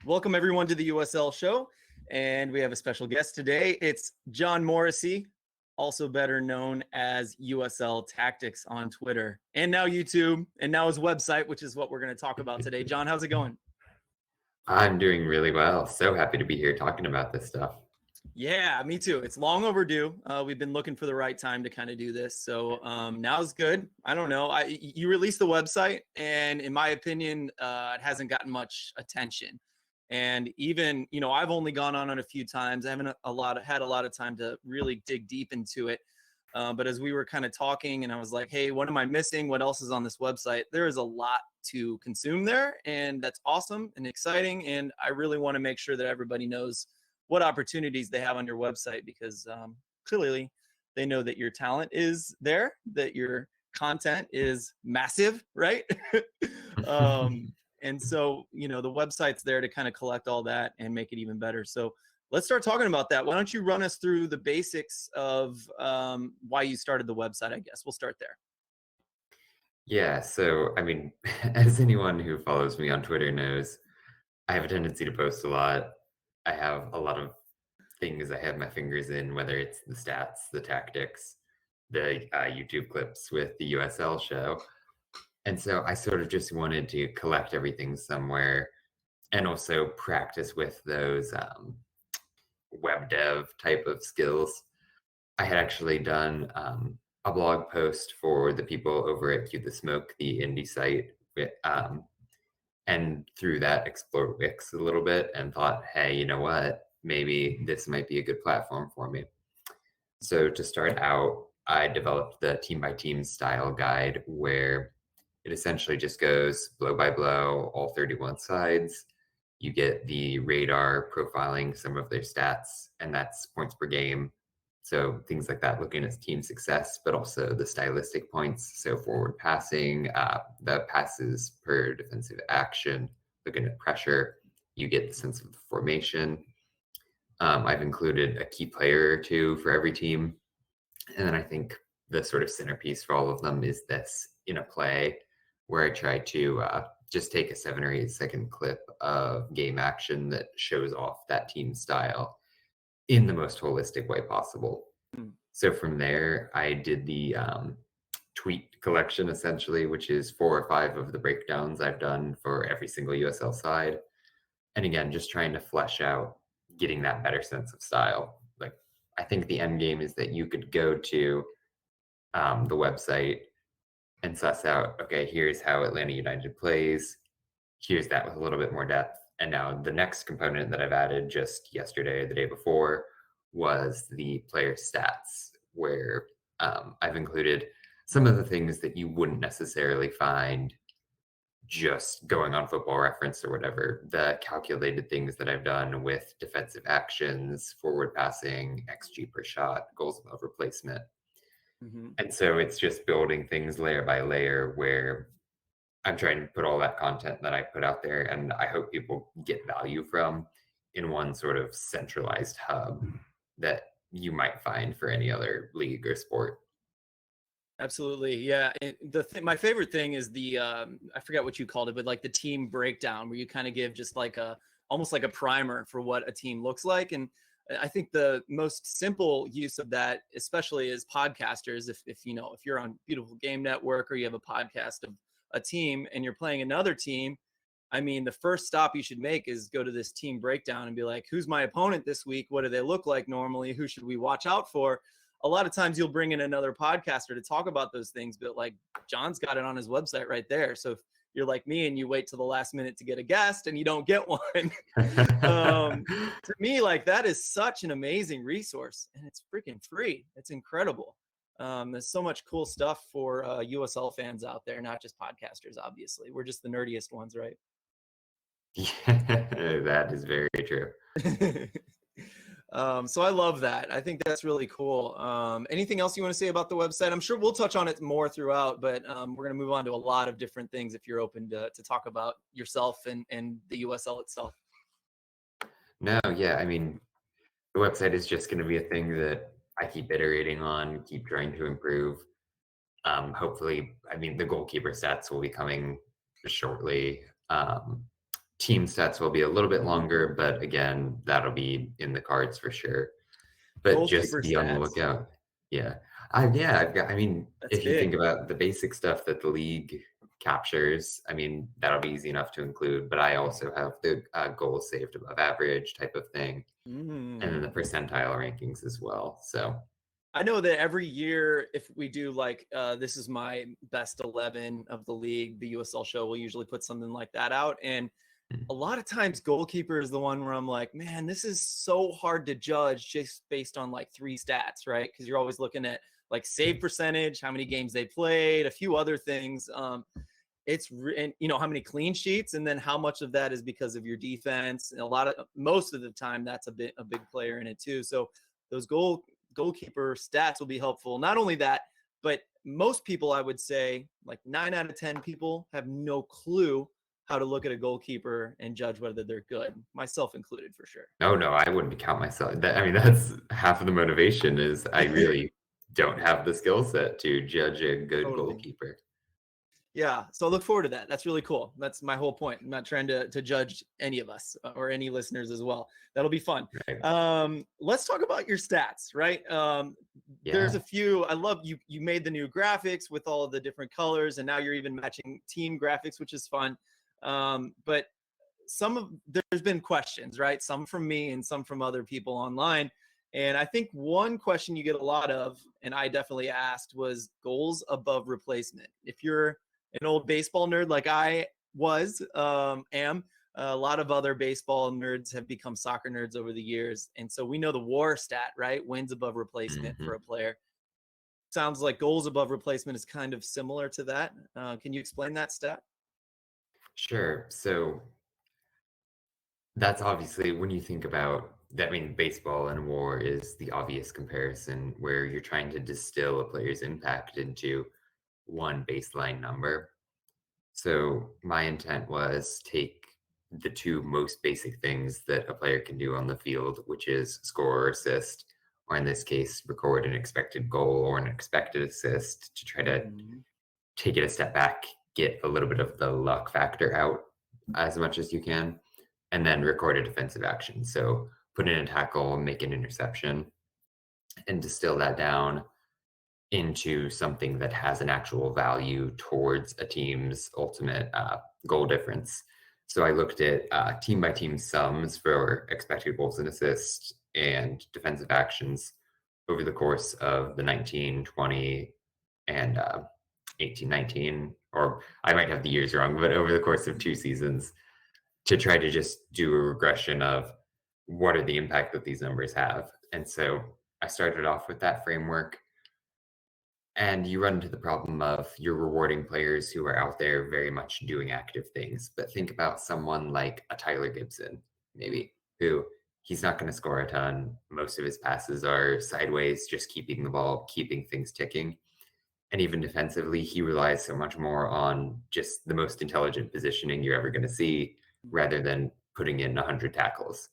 Welcome everyone to the USL show, and we have a special guest today. It's John Morrissey, also better known as USL Tactics on Twitter, and now YouTube, and now his website, which is what we're going to talk about today. John, how's it going? I'm doing really well. So happy to be here talking about this stuff. Yeah, me too. It's long overdue. We've been looking for the right time to kind of do this. So now's good. I don't know. You released the website, and in my opinion, it hasn't gotten much attention. And even, I've only gone on it a few times. I haven't had a lot of time to really dig deep into it. But as we were kind of talking and I was like, hey, what am I missing? What else is on this website? There is a lot to consume there, and that's awesome and exciting. And I really want to make sure that everybody knows what opportunities they have on your website, because clearly they know that your talent is there, that your content is massive, right? And so, the website's there to kind of collect all that and make it even better. So let's start talking about that. Why don't you run us through the basics of why you started the website, I guess. We'll start there. Yeah, so as anyone who follows me on Twitter knows, I have a tendency to post a lot. I have a lot of things I have my fingers in, whether it's the stats, the tactics, the YouTube clips with the USL show. And so I sort of just wanted to collect everything somewhere and also practice with those web dev type of skills. I had actually done a blog post for the people over at Cue the Smoke, the indie site, and through that explored Wix a little bit and thought, hey, you know what? Maybe this might be a good platform for me. So to start out, I developed the team by team style guide where it essentially just goes blow by blow, all 31 sides. You get the radar profiling some of their stats, and that's points per game. So things like that, looking at team success, but also the stylistic points. So forward passing, the passes per defensive action, looking at pressure, you get the sense of the formation. I've included a key player or two for every team. And then I think the sort of centerpiece for all of them is this in a play where I try to just take a 7 or 8 second clip of game action that shows off that team style in the most holistic way possible. So from there, I did the tweet collection essentially, which is 4 or 5 of the breakdowns I've done for every single USL side. And again, just trying to flesh out getting that better sense of style. Like, I think the end game is that you could go to the website and suss out, okay, here's how Atlanta United plays. Here's that with a little bit more depth. And now the next component that I've added just yesterday or the day before was the player stats, where I've included some of the things that you wouldn't necessarily find just going on Football Reference or whatever, the calculated things that I've done with defensive actions, forward passing, XG per shot, goals above replacement. Mm-hmm. And so it's just building things layer by layer where I'm trying to put all that content that I put out there and I hope people get value from in one sort of centralized hub that you might find for any other league or sport. Absolutely. Yeah. My favorite thing is the, I forget what you called it, but like the team breakdown where you kind of give just like almost like a primer for what a team looks like. And I think the most simple use of that, especially as podcasters, if you're on Beautiful Game Network or you have a podcast of a team and you're playing another team, I mean, the first stop you should make is go to this team breakdown and be like, who's my opponent this week? What do they look like normally? Who should we watch out for? A lot of times you'll bring in another podcaster to talk about those things, but like John's got it on his website right there. So if you're like me and you wait till the last minute to get a guest and you don't get one, to me, like that is such an amazing resource and it's freaking free. It's incredible. There's so much cool stuff for USL fans out there, not just podcasters, obviously. We're just the nerdiest ones, right? Yeah, that is very true. So I love that. I think that's really cool. Anything else you want to say about the website? I'm sure we'll touch on it more throughout, but we're going to move on to a lot of different things if you're open to talk about yourself and the USL itself. No, yeah. I mean, the website is just going to be a thing that I keep iterating on, keep trying to improve. Hopefully, I mean, the goalkeeper stats will be coming shortly. team stats will be a little bit longer, but again, that'll be in the cards for sure. But just Goalkeeper be on the stats. lookout. Yeah. I've got, I mean, That's if you think big. about the basic stuff that the league captures, I mean, that'll be easy enough to include. But I also have the goals saved above average type of thing, and then the Mm. percentile rankings as well. So, I know that every year, if we do like, this is my best 11 of the league, the USL show will usually put something like that out. And mm, a lot of times, goalkeeper is the one where I'm like, man, this is so hard to judge just based on like three stats, right? Because you're always looking at like save percentage, how many games they played, a few other things. And how many clean sheets, and then how much of that is because of your defense. And most of the time, that's a big player in it too. So those goalkeeper stats will be helpful. Not only that, but most people, I would say, like 9 out of 10 people have no clue how to look at a goalkeeper and judge whether they're good, myself included, for sure. no, no, I wouldn't count myself. I mean, that's half of the motivation is I really don't have the skill set to judge a good Totally. goalkeeper. Yeah. So I look forward to that. That's really cool. That's my whole point. I'm not trying to judge any of us or any listeners as well. That'll be fun. Right? Let's talk about your stats, right? There's Yeah. a few. I love you made the new graphics with all of the different colors, and now you're even matching team graphics, which is fun. But there's been questions, right? Some from me and some from other people online. And I think one question you get a lot of, and I definitely asked, was goals above replacement. If you're an old baseball nerd like I am, a lot of other baseball nerds have become soccer nerds over the years. And so we know the WAR stat, right? Wins above replacement for Mhm. a player. Sounds like goals above replacement is kind of similar to that. Can you explain that stat? Sure. So that's obviously when you think about that, I mean, baseball and war is the obvious comparison where you're trying to distill a player's impact into one baseline number. So my intent was take the two most basic things that a player can do on the field, which is score or assist, or in this case, record an expected goal or an expected assist to try to Mhm. take it a step back, get a little bit of the luck factor out as much as you can, and then record a defensive action. So put in a tackle, make an interception, and distill that down into something that has an actual value towards a team's ultimate goal difference. So I looked at team by team sums for expected goals and assists and defensive actions over the course of the 1920 and 1819, or I might have the years wrong, but over the course of two seasons to try to just do a regression of what are the impact that these numbers have. And so I started off with that framework, and you run into the problem of you're rewarding players who are out there very much doing active things. But think about someone like a Tyler Gibson, maybe, who he's not going to score a ton. Most of his passes are sideways, just keeping the ball, keeping things ticking. And even defensively, he relies so much more on just the most intelligent positioning you're ever going to see rather than putting in 100 tackles.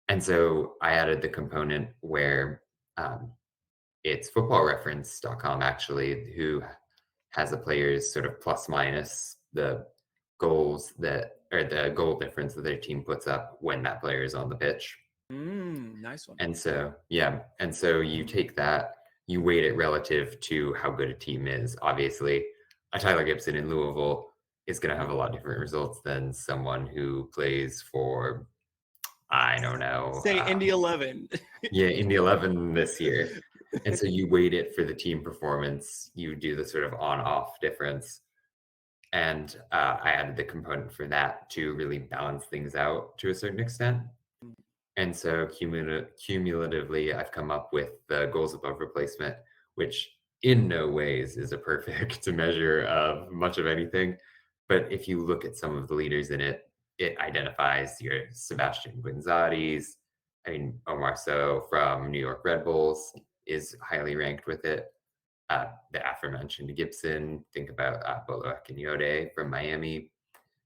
And so I added the component where um, it's footballreference.com actually, who has a player's sort of plus minus the goals that or the goal difference that their team puts up when that player is on the pitch. Nice one. And so, yeah, and so you take that, you weight it relative to how good a team is. Obviously, a Tyler Gibson in Louisville is going to have a lot different results than someone who plays for, I don't know, Say Indy 11. yeah, in the 11 this year. And so you weight it for the team performance. You do the sort of on-off difference. And I added the component for that to really balance things out to a certain extent. And so cumulatively, I've come up with the goals above replacement, which in no ways is a perfect measure of much of anything. But if you look at some of the leaders in it, it identifies your Sebastian Guinzotti's. I mean, Omar So from New York Red Bulls is highly ranked with it. The aforementioned Gibson, think about Bolo Akinyode from Miami,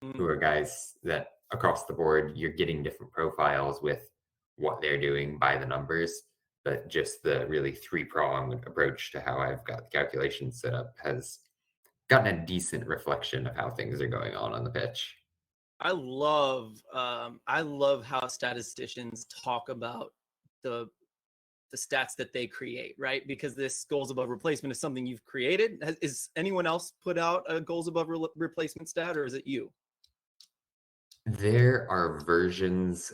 who Mm. are guys that across the board you're getting different profiles with what they're doing by the numbers, but just the really three-pronged approach to how I've got the calculations set up has gotten a decent reflection of how things are going on the pitch. I love how statisticians talk about the stats that they create, right? Because this goals above replacement is something you've created. Is anyone else put out a goals above replacement stat, or is it you? There are versions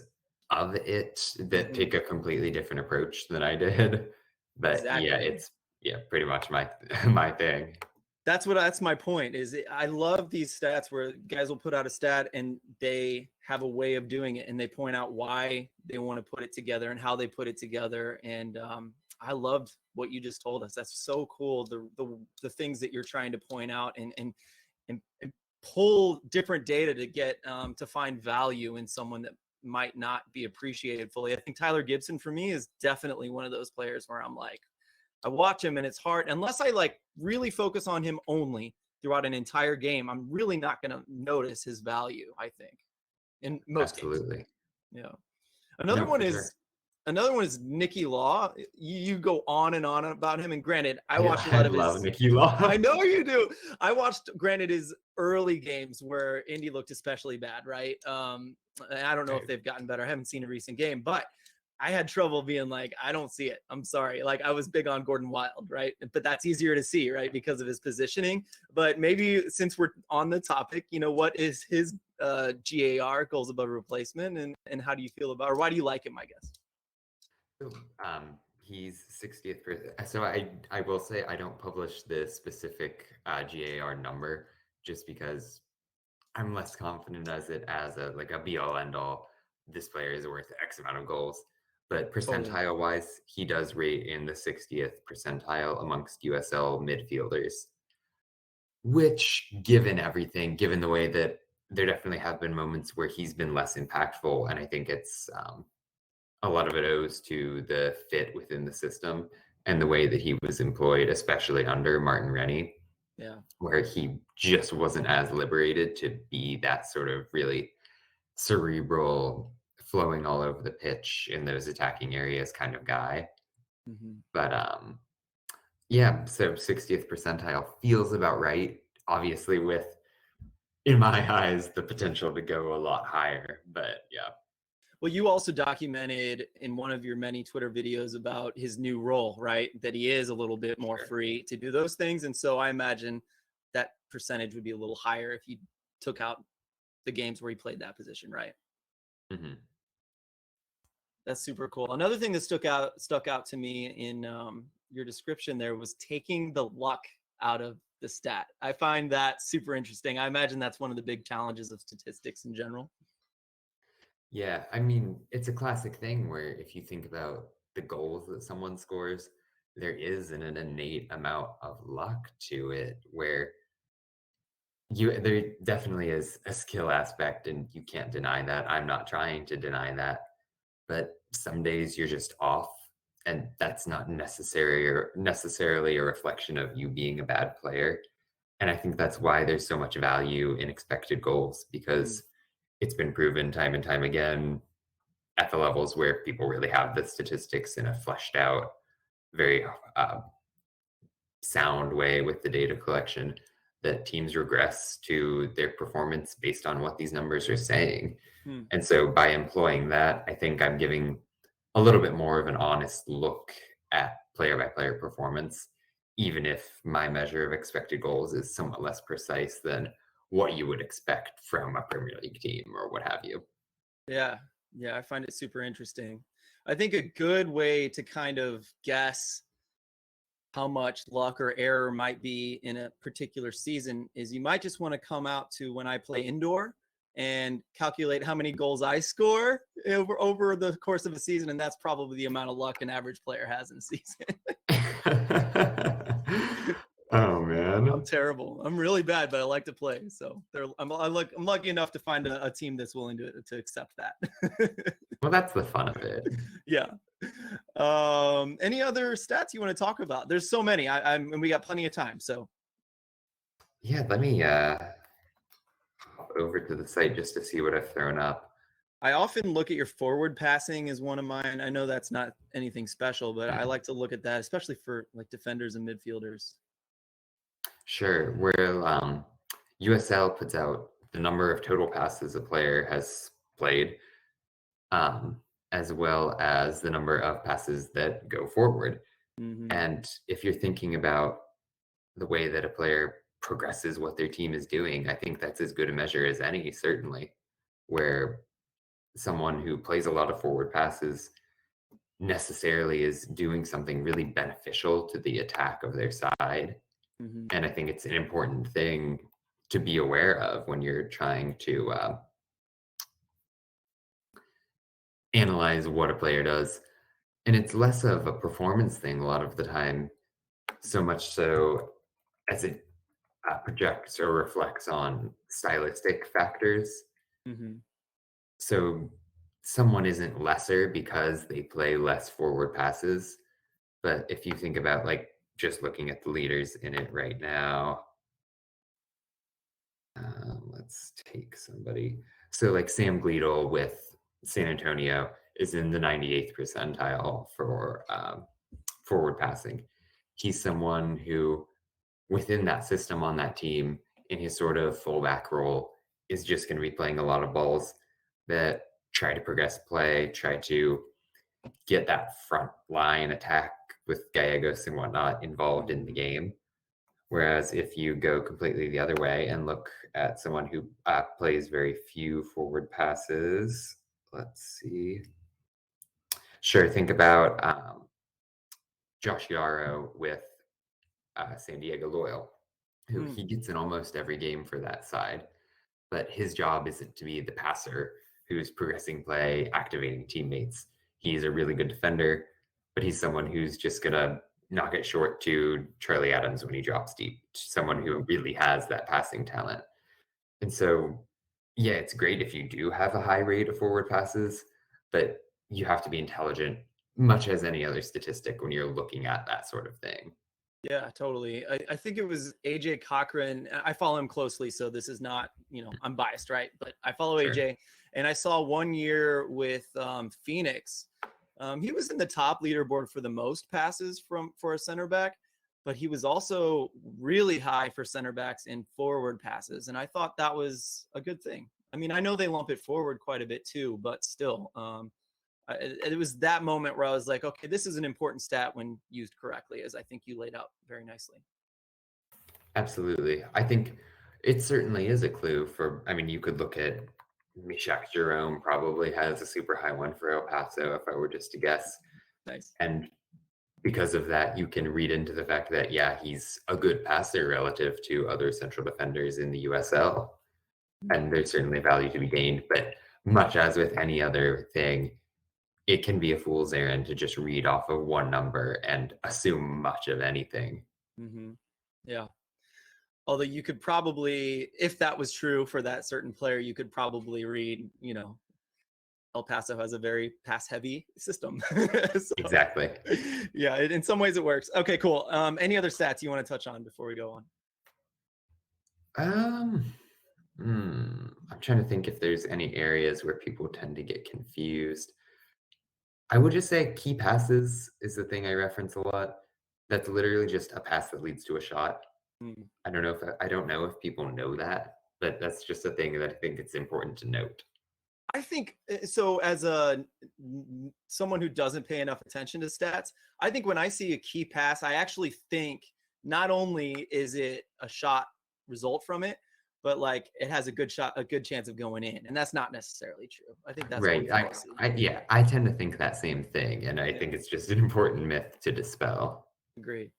of it that Mhm. take a completely different approach than I did. But yeah, Exactly. it's pretty much my my thing. That's my point. I love these stats where guys will put out a stat and they have a way of doing it, and they point out why they want to put it together and how they put it together. And I loved what you just told us. That's so cool. The things that you're trying to point out and pull different data to get to find value in someone that might not be appreciated fully. I think Tyler Gibson for me is definitely one of those players where I'm like, I watch him and it's hard unless I like really focus on him only throughout an entire game. I'm really not going to notice his value, I think, in most games. Absolutely. Yeah. Another No, one for is sure. another one is Nicky Law. You go on and on about him, and granted, I watched a I lot of love his. Nicky I Law. know you do. I watched, granted, his early games where Indy looked especially bad, right? And I don't know if Right. they've gotten better. I haven't seen a recent game, but I had trouble being like, I don't see it. I'm sorry. Like I was big on Gordon Wild, right? But that's easier to see, right? Because of his positioning. But maybe since we're on the topic, what is his GAR, goals above replacement, and how do you feel about, or why do you like him, I guess? So, he's 60th. So I will say I don't publish the specific GAR number just because I'm less confident as it as a like a be all end all. This player is worth X amount of goals. But Totally. percentile wise, he does rate in the 60th percentile amongst USL midfielders, which, given everything, given the way that there definitely have been moments where he's been less impactful, and I think it's a lot of it owes to the fit within the system and the way that he was employed, especially under Martin Rennie, Yeah. where he just wasn't as liberated to be that sort of really cerebral, flowing all over the pitch in those attacking areas kind of guy. Mm-hmm. But yeah, so 60th percentile feels about right. Obviously, with in my eyes, the potential to go a lot higher. But yeah. Well, you also documented in one of your many Twitter videos about his new role, right? That he is a little bit more Sure. free to do those things. And so I imagine that percentage would be a little higher if you took out the games where he played that position, right? Hmm. That's super cool. Another thing that stuck out to me in your description there was taking the luck out of the stat. I find that super interesting. I imagine that's one of the big challenges of statistics in general. Yeah, I mean, it's a classic thing where if you think about the goals that someone scores, there is an innate amount of luck to it where there definitely is a skill aspect and you can't deny that. I'm not trying to deny that. But some days you're just off, and that's not necessarily a reflection of you being a bad player. And I think that's why there's so much value in expected goals Mm, because it's been proven time and time again at the levels where people really have the statistics in a fleshed out, very uh, sound way with the data collection that teams regress to their performance based on what these numbers are saying. mm. And so by employing that, I think I'm giving a little bit more of an honest look at player by player performance, even if my measure of expected goals is somewhat less precise than what you would expect from a Premier League team or what have you. Yeah. Yeah. I find it super interesting. I think a good way to kind of guess how much luck or error might be in a particular season is you might just want to come out to when I play indoor and calculate how many goals I score over the course of a season. And that's probably the amount of luck an average player has in a season. Oh I'm man. terrible. I'm really bad, but I like to play. So I'm lucky enough to find a team that's willing to accept that. Well, that's the fun of it. Yeah. Any other stats you want to talk about? There's so many. And we got plenty of time. So Yeah, let me hop over to the site just to see what I've thrown up. I often look at your forward passing as one of mine. I know that's not anything special, but I Hmm. like to look at that, especially for like defenders and midfielders. Sure. Well, USL puts out the number of total passes a player has played, um, as well as the number of passes that go forward. Hmm. And if you're thinking about the way that a player progresses what their team is doing, I think that's as good a measure as any, certainly, where someone who plays a lot of forward passes necessarily is doing something really beneficial to the attack of their side. Hmm. And I think it's an important thing to be aware of when you're trying to analyze what a player does. And it's less of a performance thing a lot of the time, so much so as it projects or reflects on stylistic factors. Hmm. So someone isn't lesser because they play less forward passes. But if you think about like just looking at the leaders in it right now, let's take somebody. So like Sam Gleadle with San Antonio is in the 98th percentile for forward passing. He's someone who, within that system on that team, in his sort of fullback role, is just going to be playing a lot of balls that try to progress play, try to get that front line attack with Gallegos and whatnot involved in the game. Whereas if you go completely the other way and look at someone who plays very few forward passes, let's see. Sure, think about Josh Yarrow with San Diego Loyal, who Mm. he gets in almost every game for that side. But his job isn't to be the passer who's progressing play, activating teammates. He's a really good defender, but he's someone who's just going to knock it short to Charlie Adams when he drops deep, someone who really has that passing talent. And so, yeah, it's great if you do have a high rate of forward passes, but you have to be intelligent, much as any other statistic when you're looking at that sort of thing. Yeah, totally. I think it was AJ Cochran. I follow him closely, so this is not, I'm biased, right? But I follow Sure. AJ, and I saw one year with Phoenix. He was in the top leaderboard for the most passes for a center back, but he was also really high for center backs in forward passes, and I thought that was a good thing. I mean, I know they lump it forward quite a bit too, but still, it was that moment where I was like, okay, this is an important stat when used correctly, as I think you laid out very nicely. Absolutely. I think it certainly is a clue for, I mean, you could look at Mishak Jerome probably has a super high one for El Paso if I were just to guess. Nice. And because of that, you can read into the fact that, yeah, he's a good passer relative to other central defenders in the USL. And there's certainly value to be gained. But much as with any other thing, it can be a fool's errand to just read off of one number and assume much of anything. Mm-hmm. Yeah. Although you could probably, if that was true for that certain player, you could probably read, El Paso has a very pass heavy system. So, Exactly. yeah, in some ways it works. Okay, cool. Any other stats you want to touch on before we go on? Um, I'm trying to think if there's any areas where people tend to get confused. I would just say key passes is the thing I reference a lot. That's literally just a pass that leads to a shot. Hmm. I don't know if people know that, but that's just a thing that I think it's important to note. I think so. As someone who doesn't pay enough attention to stats, I think when I see a key pass, I actually think not only is it a shot result from it, but like it has a good chance of going in, and that's not necessarily true. I think that's one Right. fallacy. Yeah, I tend to think that same thing, and I Yeah, think it's just an important myth to dispel. agreed.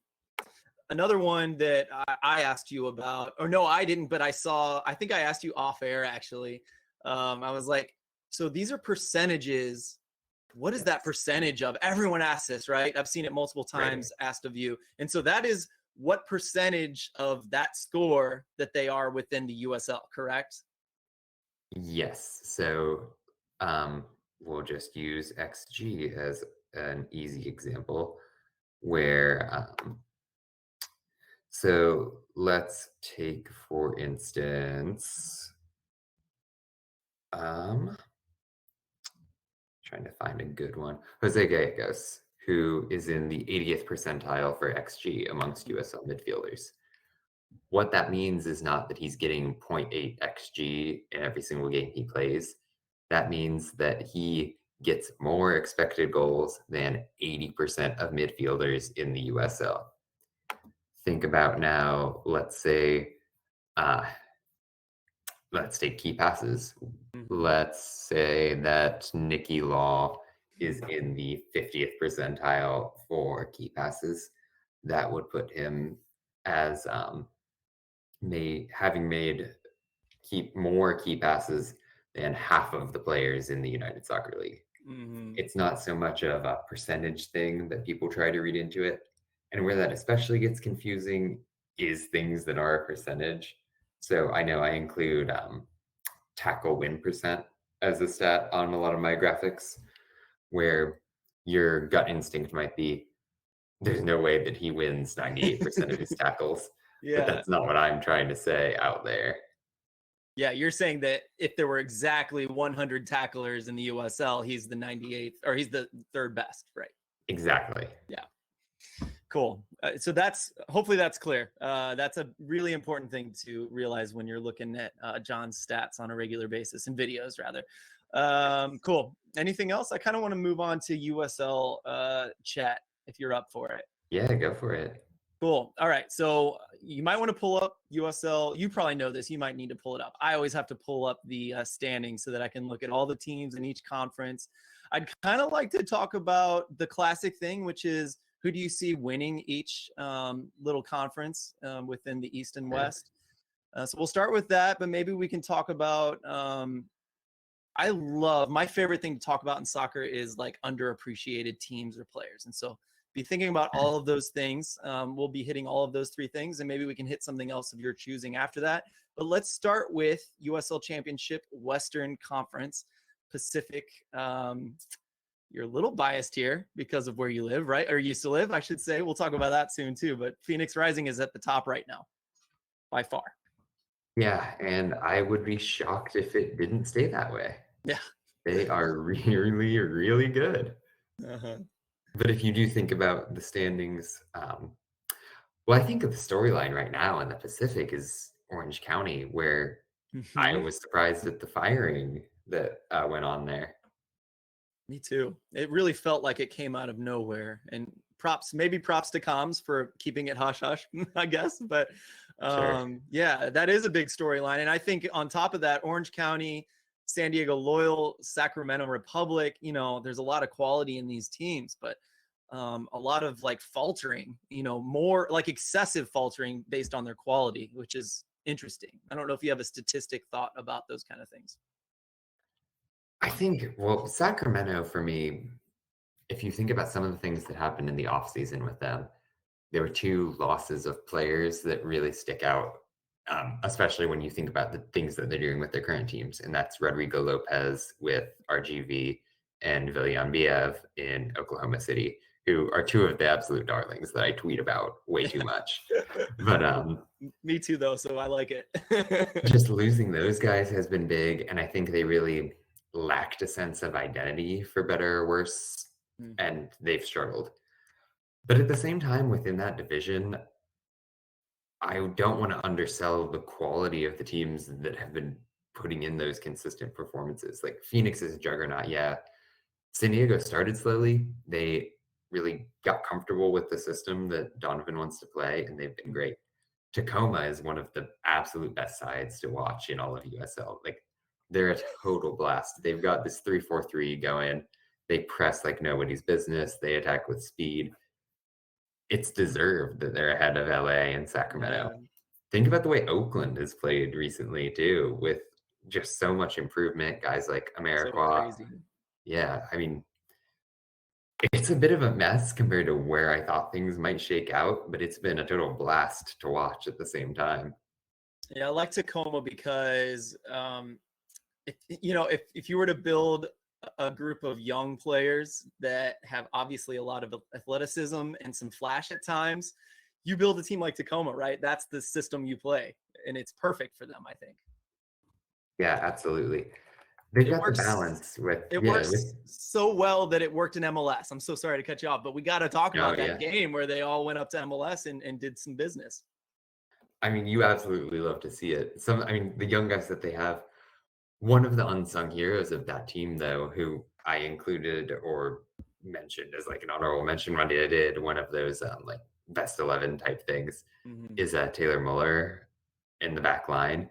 Another one that I asked you about, or no, I didn't, but I think I asked you off air actually. I was like, so these are percentages. What is that Yes. percentage of? Everyone asks this, right? I've seen it multiple Right. times asked of you. And so that is what percentage of that score that they are within the USL, correct? Yes. So we'll just use XG as an easy example where so let's take, for instance, um, trying to find a good one, Jose Gallegos, who is in the 80th percentile for XG amongst USL midfielders. What that means is not that he's getting 0.8 XG in every single game he plays. That means that he gets more expected goals than 80% of midfielders in the USL. Think about now, uh, let's take key passes. Let's say that Nicky Law is in the 50th percentile for key passes. That would put him as having made more key passes than half of the players in the United Soccer League. It's not so much of a percentage thing that people try to read into it. And where that especially gets confusing is things that are a percentage. So I know I include tackle win percent as a stat on a lot of my graphics, where your gut instinct might be, there's no way that he wins 98% of his tackles. Yeah. But that's not what I'm trying to say out there. Yeah, you're saying that if there were exactly 100 tacklers in the USL, he's the 98th, or he's the third best, right? Exactly. Yeah. Cool. So hopefully that's clear. That's a really important thing to realize when you're looking at John's stats on a regular basis, and videos rather. Cool. Anything else? I kind of want to move on to USL chat if you're up for it. Yeah, go for it. Cool. All right. So you might want to pull up USL. You probably know this. You might need to pull it up. I always have to pull up the standings so that I can look at all the teams in each conference. I'd kind of like to talk about the classic thing, which is who do you see winning each little conference within the East and West? So we'll start with that, but maybe we can talk about my favorite thing to talk about in soccer is like underappreciated teams or players. And so be thinking about all of those things. We'll be hitting all of those three things, and maybe we can hit something else of your choosing after that. But let's start with USL Championship, Western Conference, Pacific. You're a little biased here because of where you live, right? Or used to live, I should say. We'll talk about that soon too. But Phoenix Rising is at the top right now, by far. Yeah, and I would be shocked if it didn't stay that way. Yeah. They are really, really good. Uh-huh. But if you do think about the standings, well, I think of the storyline right now in the Pacific is Orange County, where I was surprised at the firing that went on there. Me too. It really felt like it came out of nowhere. And maybe props to comms for keeping it hush hush, I guess. But Sure. yeah, that is a big storyline. And I think on top of that, Orange County, San Diego Loyal, Sacramento Republic, there's a lot of quality in these teams, but a lot of like faltering, more like excessive faltering based on their quality, which is interesting. I don't know if you have a statistic thought about those kind of things. I think, well, Sacramento for me, if you think about some of the things that happened in the offseason with them, there were two losses of players that really stick out, especially when you think about the things that they're doing with their current teams. And that's Rodrigo Lopez with RGV and Villian in Oklahoma City, who are two of the absolute darlings that I tweet about way too much. But me too, though, so I like it. Just losing those guys has been big, and I think they really lacked a sense of identity, for better or worse, and they've struggled. But at the same time, within that division, I don't want to undersell the quality of the teams that have been putting in those consistent performances. Like Phoenix is a juggernaut, yeah. San Diego started slowly. They really got comfortable with the system that Donovan wants to play, and they've been great. Tacoma is one of the absolute best sides to watch in all of USL. Like, they're a total blast. They've got this 3-4-3 going. They press like nobody's business. They attack with speed. It's deserved that they're ahead of LA and Sacramento. Yeah. Think about the way Oakland has played recently too, with just so much improvement. Guys like Ameriqua. So yeah, I mean, it's a bit of a mess compared to where I thought things might shake out, but it's been a total blast to watch at the same time. Yeah, I like Tacoma because if you were to build a group of young players that have obviously a lot of athleticism and some flash at times, you build a team like Tacoma, right? That's the system you play, and it's perfect for them, I think. Yeah, absolutely. They've got the balance with it. Works so well that it worked in MLS. I'm so sorry to cut you off, but we got to talk about that game where they all went up to MLS and did some business. I mean, you absolutely love to see it. I mean, the young guys that they have, one of the unsung heroes of that team, though, who I included or mentioned as like an honorable mention when I did one of those like best 11 type things, Mhm. is Taylor Muller in the back line,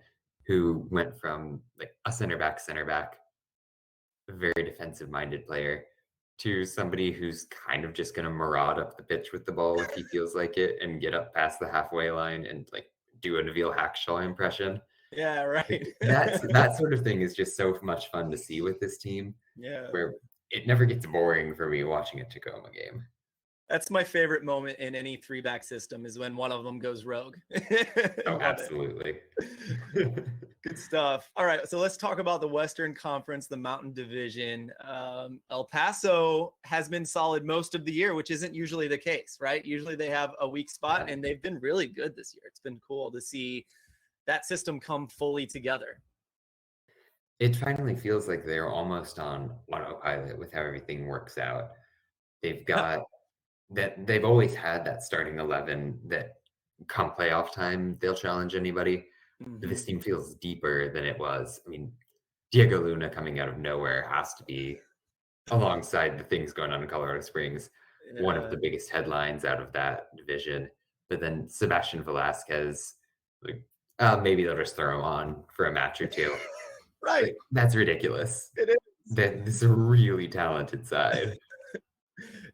who went from like a center back, a very defensive minded player, to somebody who's kind of just going to maraud up the pitch with the ball if he feels like it and get up past the halfway line and like do a Nabil Hackshaw impression. Yeah, Like, right. that sort of thing is just so much fun to see with this team, Yeah. where it never gets boring for me watching a Tacoma game. That's my favorite moment in any three-back system is when one of them goes rogue. Oh, Love it. absolutely. Good stuff. All right, so let's talk about the Western Conference, the Mountain Division. El Paso has been solid most of the year, which isn't usually the case, right? Usually they have a weak spot, and they've been really good this year. It's been cool to see that system come fully together. It finally feels like they're almost on autopilot with how everything works out. They've got that they've always had that starting 11 that come playoff time, they'll challenge anybody. But Mhm. this team feels deeper than it was. I mean, Diego Luna coming out of nowhere has to be, alongside the things going on in Colorado Springs, one of Yeah. the biggest headlines out of that division. But then Sebastian Velasquez, like, maybe they'll just throw him on for a match or two. Right. Like, that's ridiculous. It is. That this is a really talented side.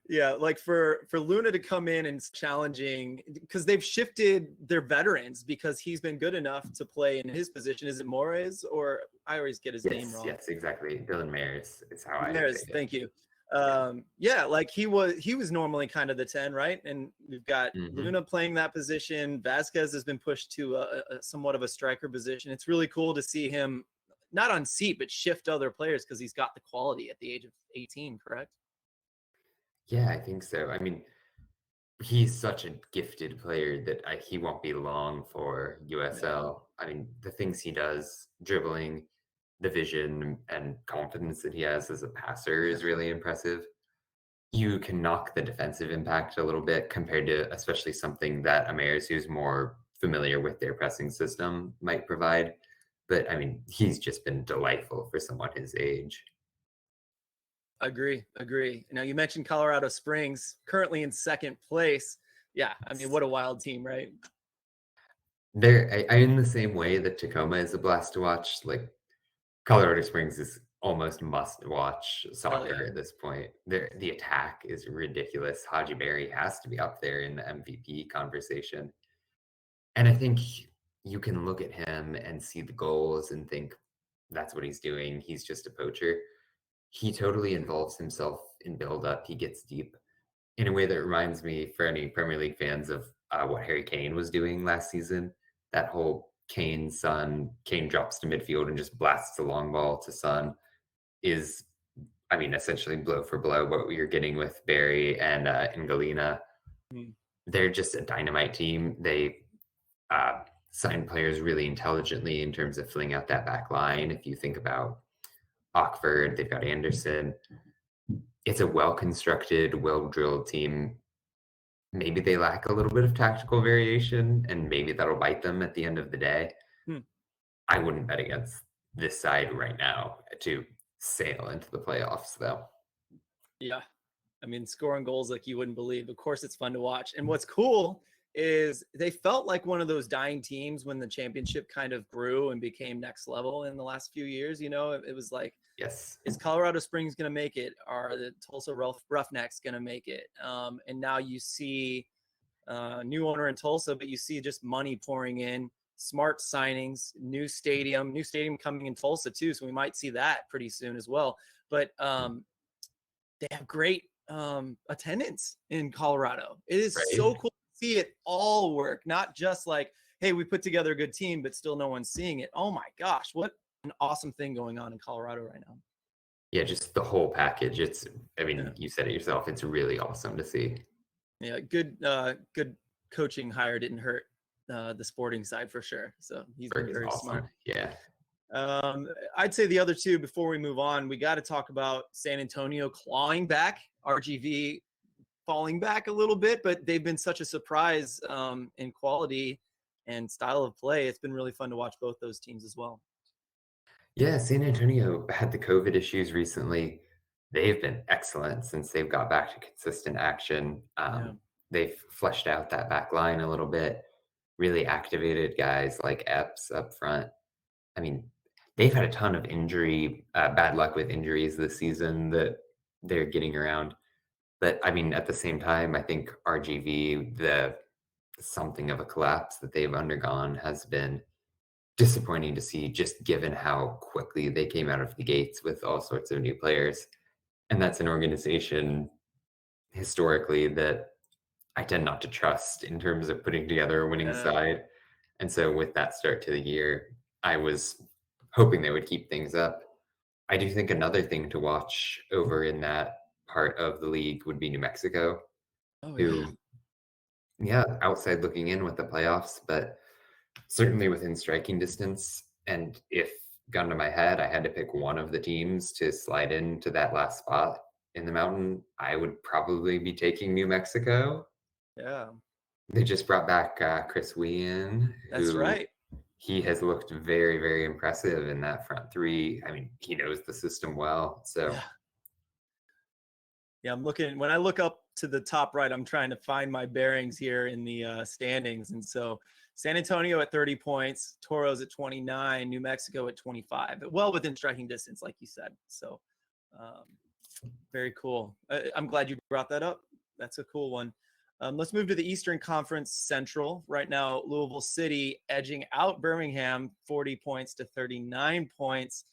Yeah, like for Luna to come in and challenging because they've shifted their veterans because he's been good enough to play in his position. Is it Morez or I always get his name Yes, wrong? yes, exactly. Dylan Maris is how I say Morez, it. thank you. Yeah. Yeah, like he was normally kind of the 10, right? And we've got Mhm. Luna playing that position. Vasquez has been pushed to a somewhat of a striker position. It's really cool to see him not unseat but shift other players because he's got the quality at the age of 18, correct? Yeah, I think so. I mean, he's such a gifted player that he won't be long for Yeah. USL. I mean, the things he does, dribbling, the vision and confidence that he has as a passer is really impressive. You can knock the defensive impact a little bit compared to especially something that Amaris, who's more familiar with their pressing system, might provide. But I mean, he's just been delightful for someone his age. Agree, agree. Now you mentioned Colorado Springs, currently in second place. Yeah, I mean, what a wild team, right? I in the same way that Tacoma is a blast to watch, like Colorado Springs is almost must-watch Hell soccer yeah. at this point. The attack is ridiculous. Haji Berry has to be up there in the MVP conversation. And I think you can look at him and see the goals and think that's what he's doing. He's just a poacher. He totally involves himself in build-up. He gets deep in a way that reminds me, for any Premier League fans, of what Harry Kane was doing last season. That whole Kane drops to midfield and just blasts a long ball to Son is, I mean, essentially blow for blow what you're getting with Barry and Galena. Mm. They're just a dynamite team. They sign players really intelligently in terms of filling out that back line. If you think about Ockford, they've got Anderson. It's a well constructed, well drilled team. Maybe they lack a little bit of tactical variation, and maybe that'll bite them at the end of the day. Hmm. I wouldn't bet against this side right now to sail into the playoffs, though. Yeah. I mean, scoring goals like you wouldn't believe. Of course, it's fun to watch. And what's cool is they felt like one of those dying teams when the championship kind of grew and became next level in the last few years. You know, it was like, Yes. is Colorado Springs going to make it? Are the Tulsa Roughnecks going to make it? And now you see new owner in Tulsa, but you see just money pouring in, smart signings, new stadium coming in Tulsa too. So we might see that pretty soon as well. But they have great attendance in Colorado. It is so Right? cool to see it all work, not just like, hey, we put together a good team, but still no one's seeing it. Oh my gosh, what an awesome thing going on in Colorado right now. Yeah, just the whole package. I Yeah. mean, you said it yourself. It's really awesome to see. Yeah, good coaching hire didn't hurt the sporting side for sure. So he's Berg been is very smart. awesome. Yeah. I'd say the other two before we move on, we got to talk about San Antonio clawing back, RGV falling back a little bit, but they've been such a surprise in quality. and style of play. It's been really fun to watch both those teams as well. Yeah, San Antonio had the COVID issues recently. They've been excellent since they've got back to consistent action. Yeah. They've fleshed out that back line a little bit, really activated guys like Epps up front. I mean, they've had a ton of bad luck with injuries this season that they're getting around. But I mean, at the same time, I think RGV, the something of a collapse that they've undergone has been disappointing to see, just given how quickly they came out of the gates with all sorts of new players. And that's an organization historically that I tend not to trust in terms of putting together a winning Yeah. side. And so with that start to the year, I was hoping they would keep things up. I do think another thing to watch over in that part of the league would be New Mexico, Oh yeah. who, yeah, outside looking in with the playoffs, but certainly within striking distance. And if gun to my head, I had to pick one of the teams to slide into that last spot in the mountain, I would probably be taking New Mexico. Yeah. They just brought back Chris Wien, That's who right. he has looked very, very impressive in that front three. I mean, he knows the system well. So Yeah. Yeah, I'm looking when I look up to the top right, I'm trying to find my bearings here in the standings. And so San Antonio at 30 points, Toros at 29, New Mexico at 25, well within striking distance, like you said. So um, very cool. I'm glad you brought that up. That's a cool one. Let's move to the Eastern Conference Central. Right now, Louisville City edging out Birmingham 40 points to 39 points.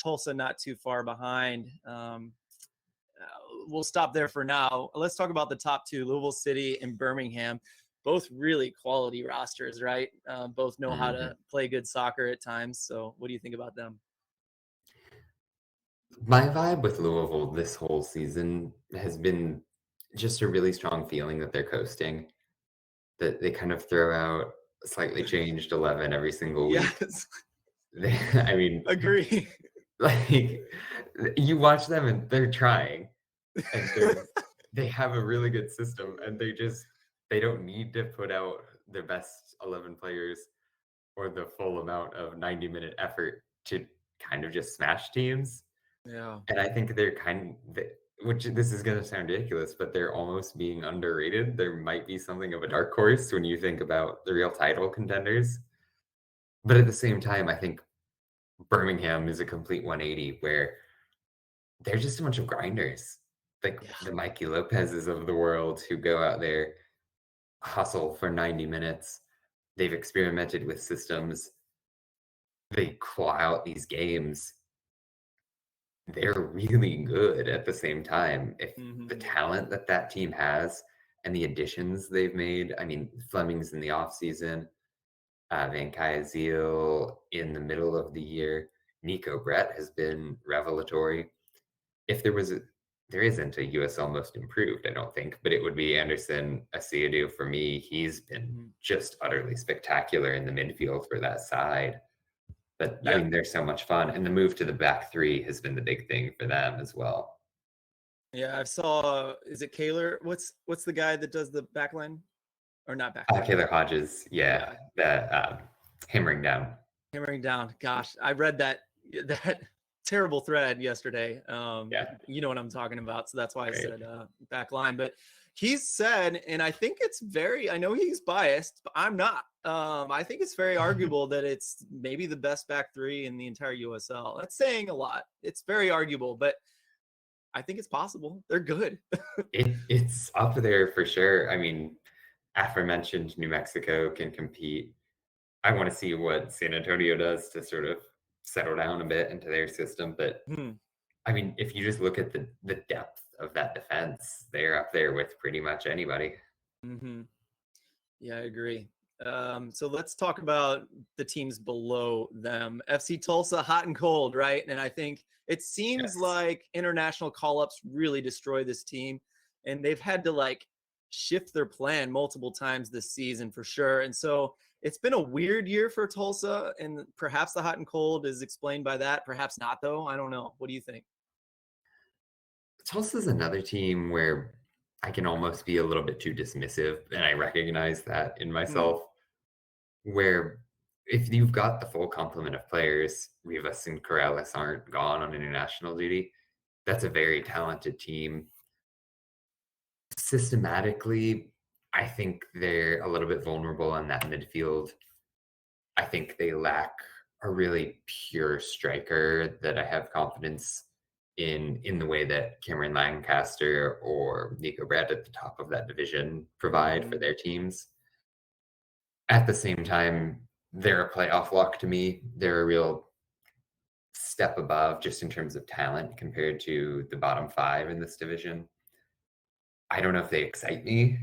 Tulsa not too far behind. We'll stop there for now. Let's talk about the top two, Louisville City and Birmingham. Both really quality rosters, right? Both know how to mhm. play good soccer at times. So what do you think about them? My vibe with Louisville this whole season has been just a really strong feeling that they're coasting, that they kind of throw out a slightly changed 11 every single week. Yes, I mean, agree. like you watch them and they're trying, and they have a really good system, and they don't need to put out their best 11 players or the full amount of 90-minute effort to kind of just smash teams. Yeah. And I think which this is going to sound ridiculous, but they're almost being underrated. There might be something of a dark horse when you think about the real title contenders. But at the same time, I think Birmingham is a complete 180 where they're just a bunch of grinders, like Yeah. the Mikey Lopez's of the world who go out there, hustle for 90 minutes. They've experimented with systems. They claw out these games. They're really good at the same time. If the Mm-hmm. talent that that team has and the additions they've made, I mean, Fleming's in the offseason, Van Kuyzeel in the middle of the year, Nico Brett has been revelatory. If there isn't a USL most improved, I don't think, but it would be Anderson Asiadu for me. He's been Mm-hmm. just utterly spectacular in the midfield for that side. But I Yeah. mean, they're so much fun, and the move to the back three has been the big thing for them as well. Yeah. I saw, is it Kaler? What's the guy that does the backline or not backline? Taylor Hodges, yeah, Yeah. hammering down. Hammering down. Gosh, I read that terrible thread yesterday. Yeah, You know what I'm talking about, so that's why I right. said back line. But he's said, and I think it's very. I know he's biased, but I'm not. I think it's very arguable that it's maybe the best back three in the entire USL. That's saying a lot. It's very arguable, but I think it's possible. They're good. It's up there for sure. I mean, aforementioned New Mexico can compete. I want to see what San Antonio does to sort of settle down a bit into their system. But Hmm. I mean, if you just look at the depth of that defense, they're up there with pretty much anybody. Mm-hmm. Yeah, I agree. So let's talk about the teams below them. FC Tulsa, hot and cold, right? And I think it seems Yes. like international call-ups really destroy this team, and they've had to like shift their plan multiple times this season for sure. And so it's been a weird year for Tulsa, and perhaps the hot and cold is explained by that. Perhaps not, though. I don't know. What do you think? Tulsa's another team where I can almost be a little bit too dismissive, and I recognize that in Hmm. myself. where if you've got the full complement of players, Rivas and Corrales aren't gone on international duty. That's a very talented team. Systematically, I think they're a little bit vulnerable in that midfield. I think they lack a really pure striker that I have confidence in the way that Cameron Lancaster or Nico Brad at the top of that division provide for Mhm. their teams. At the same time, they're a playoff lock to me. They're a real step above just in terms of talent compared to the bottom 5 in this division. I don't know if they excite me,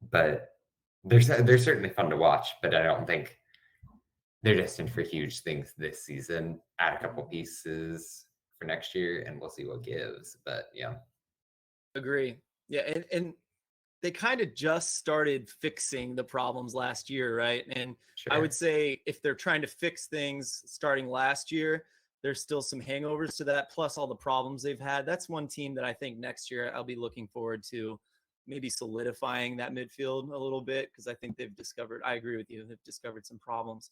but they're certainly fun to watch, but I don't think they're destined for huge things this season. Add a couple Mhm. pieces for next year, and we'll see what gives. But yeah, Agree. Yeah, and they kind of just started fixing the problems last year, right? And I would sure. say if they're trying to fix things starting last year, there's still some hangovers to that, plus all the problems they've had. That's one team that I think next year I'll be looking forward to maybe solidifying that midfield a little bit because I think they've discovered, I agree with you, they've discovered some problems.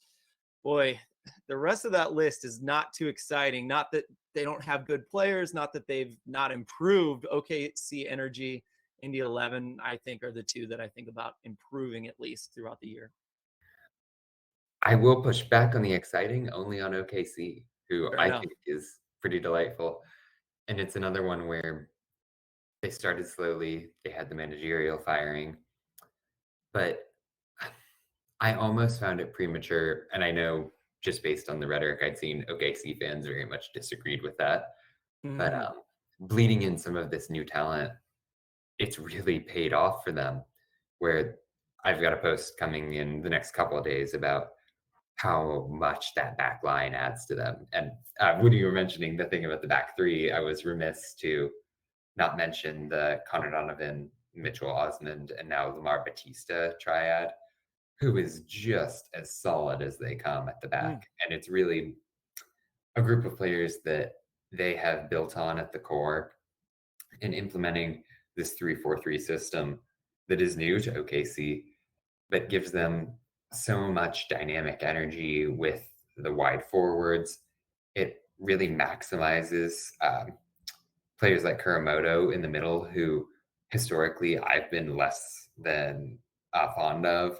Boy, the rest of that list is not too exciting. Not that they don't have good players, not that they've not improved. OKC Energy, India 11, I think are the two that I think about improving at least throughout the year. I will push back on the exciting only on OKC, who Fair I enough. think is pretty delightful. And it's another one where they started slowly, they had the managerial firing, but I almost found it premature. And I know just based on the rhetoric I'd seen, OKC fans very much disagreed with that. But Mhm. bleeding in some of this new talent, it's really paid off for them. Where I've got a post coming in the next couple of days about how much that back line adds to them. And when you were mentioning the thing about the back three, I was remiss to not mention the Connor Donovan, Mitchell Osmond, and now Lamar Batista triad, who is just as solid as they come at the Mm. back. And it's really a group of players that they have built on at the core in implementing this 3-4-3 system that is new to OKC, but gives them so much dynamic energy with the wide forwards. It really maximizes players like Kuramoto in the middle, who historically I've been less than fond of